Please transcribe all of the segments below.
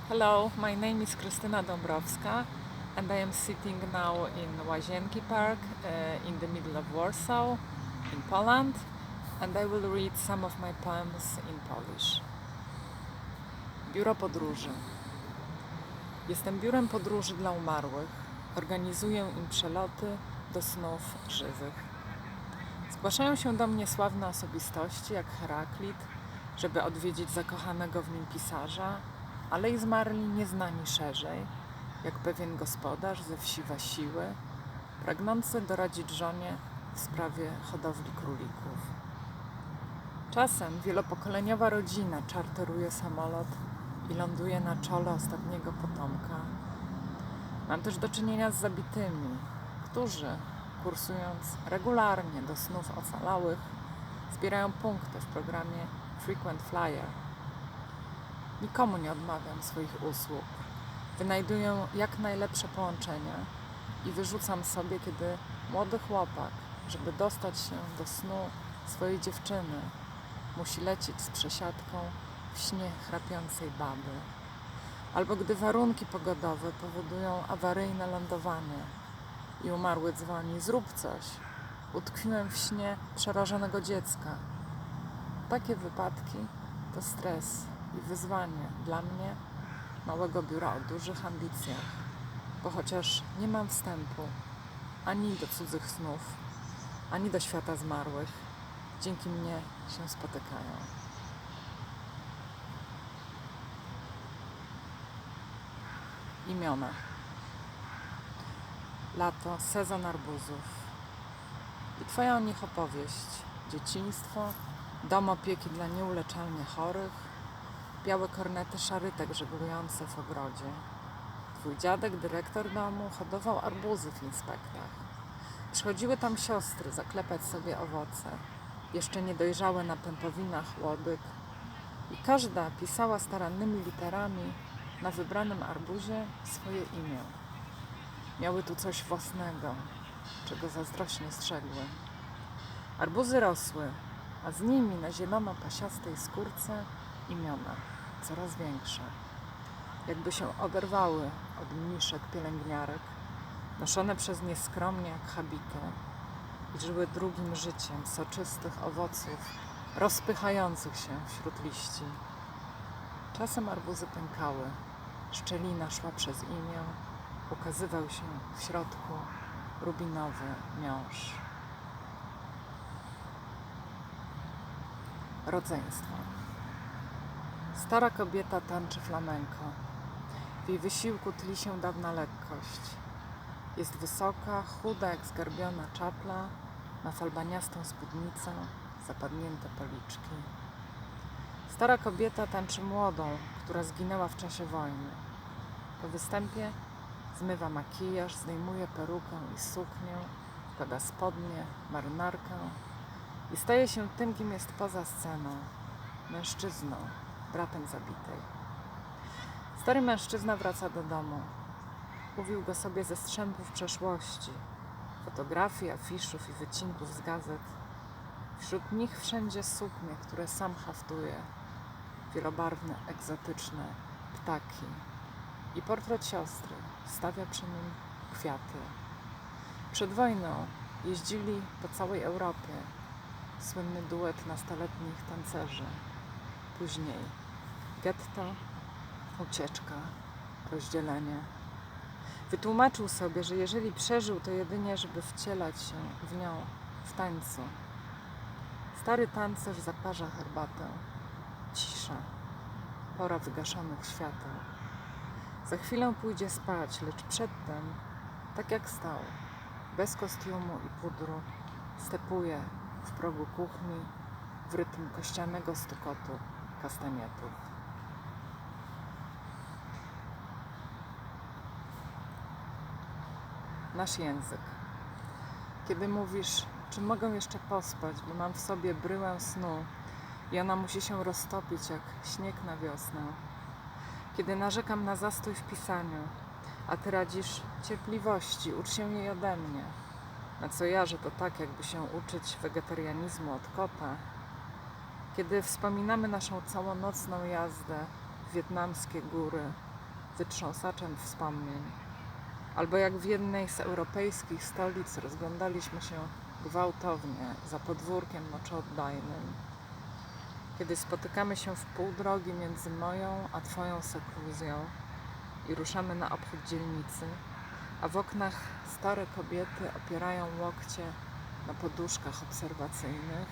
Hello, my name is Krystyna Dąbrowska and I am sitting now in Łazienki Park in the middle of Warsaw in Poland, and I will read some of my poems in Polish. Biuro podróży. Jestem biurem podróży dla umarłych. Organizuję im przeloty do snów żywych. Zgłaszają się do mnie sławne osobistości jak Heraklit, żeby odwiedzić zakochanego w nim pisarza, ale i zmarli nieznani szerzej, jak pewien gospodarz ze wsi Wasiły, pragnący doradzić żonie w sprawie hodowli królików. Czasem wielopokoleniowa rodzina czarteruje samolot i ląduje na czole ostatniego potomka. Mam też do czynienia z zabitymi, którzy, kursując regularnie do snów ocalałych, zbierają punkty w programie Frequent Flyer. Nikomu nie odmawiam swoich usług. Wynajduję jak najlepsze połączenia i wyrzucam sobie, kiedy młody chłopak, żeby dostać się do snu swojej dziewczyny, musi lecieć z przesiadką w śnie chrapiącej baby. Albo gdy warunki pogodowe powodują awaryjne lądowanie i umarły dzwoni: zrób coś. Utkwiłem w śnie przerażonego dziecka. Takie wypadki to stres i wyzwanie dla mnie, małego biura o dużych ambicjach, bo chociaż nie mam wstępu ani do cudzych snów, ani do świata zmarłych, dzięki mnie się spotykają. Imiona. Lato, sezon arbuzów. I twoja o nich opowieść. Dzieciństwo, dom opieki dla nieuleczalnie chorych, białe kornety szarytek żeglujące w ogrodzie. Twój dziadek, dyrektor domu, hodował arbuzy w inspektach. Przychodziły tam siostry zaklepać sobie owoce, jeszcze niedojrzałe na pępowinach łodyg, i każda pisała starannymi literami na wybranym arbuzie swoje imię. Miały tu coś własnego, czego zazdrośnie strzegły. Arbuzy rosły, a z nimi na zielono-pasiastej skórce imiona, coraz większe. Jakby się oderwały od mniszek pielęgniarek, noszone przez nie skromnie jak habity, i żyły drugim życiem soczystych owoców, rozpychających się wśród liści. Czasem arbuzy pękały, szczelina szła przez imię, ukazywał się w środku rubinowy miąższ. Rodzeństwo. Stara kobieta tańczy flamenko. W jej wysiłku tli się dawna lekkość. Jest wysoka, chuda jak zgarbiona czapla, ma falbaniastą spódnicę, zapadnięte policzki. Stara kobieta tańczy młodą, która zginęła w czasie wojny. Po występie zmywa makijaż, zdejmuje perukę i suknię, wkłada spodnie, marynarkę i staje się tym, kim jest poza sceną, mężczyzną, bratem zabitej. Stary mężczyzna wraca do domu. Mówił go sobie ze strzępów przeszłości, fotografii, afiszów i wycinków z gazet. Wśród nich wszędzie suknie, które sam haftuje, wielobarwne, egzotyczne ptaki i portret siostry, stawia przy nim kwiaty. Przed wojną jeździli po całej Europie, słynny duet nastoletnich tancerzy. Później getto, ucieczka, rozdzielenie. Wytłumaczył sobie, że jeżeli przeżył, to jedynie, żeby wcielać się w nią w tańcu. Stary tancerz zaparza herbatę. Cisza. Pora wygaszonych świateł. Za chwilę pójdzie spać, lecz przedtem, tak jak stał, bez kostiumu i pudru, stepuje w progu kuchni w rytm kościanego stukotu kastanietów. Nasz język. Kiedy mówisz: czy mogę jeszcze pospać, bo mam w sobie bryłę snu i ona musi się roztopić jak śnieg na wiosnę. Kiedy narzekam na zastój w pisaniu, a ty radzisz: cierpliwości, ucz się jej ode mnie. Na co ja, że to tak, jakby się uczyć wegetarianizmu od kota. Kiedy wspominamy naszą całonocną jazdę w wietnamskie góry, wytrząsaczem wspomnień. Albo jak w jednej z europejskich stolic rozglądaliśmy się gwałtownie za podwórkiem moczooddańnym, kiedy spotykamy się w pół drogi między moją a twoją sekluzją i ruszamy na obchód dzielnicy, a w oknach stare kobiety opierają łokcie na poduszkach obserwacyjnych.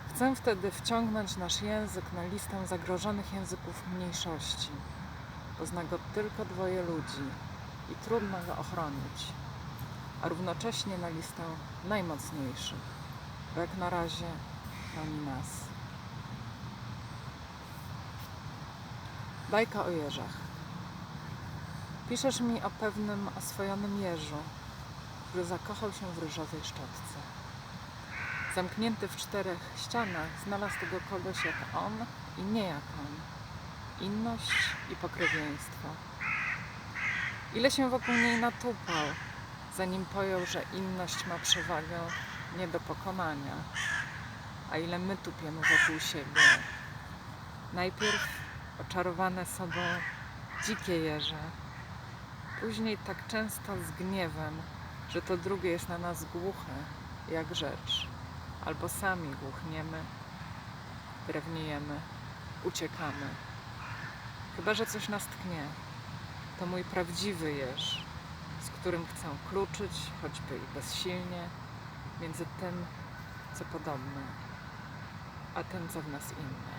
Chcę wtedy wciągnąć nasz język na listę zagrożonych języków mniejszości, bo zna go tylko 2 ludzi i trudno go ochronić, a równocześnie na listę najmocniejszych, bo jak na razie chroni nas. Bajka o jeżach. Piszesz mi o pewnym oswojonym jeżu, który zakochał się w ryżowej szczotce. Zamknięty w 4 ścianach, znalazł tego kogoś jak on i nie jak on. Inność i pokrewieństwo. Ile się wokół niej natupał, zanim pojął, że inność ma przewagę nie do pokonania, a ile my tupiemy wokół siebie. Najpierw oczarowane sobą dzikie jeże, później tak często z gniewem, że to drugie jest na nas głuche, jak rzecz. Albo sami głuchniemy, drewniejemy, uciekamy. Chyba że coś nas tknie. To mój prawdziwy jeż, z którym chcę kluczyć, choćby i bezsilnie, między tym, co podobne, a tym, co w nas inne.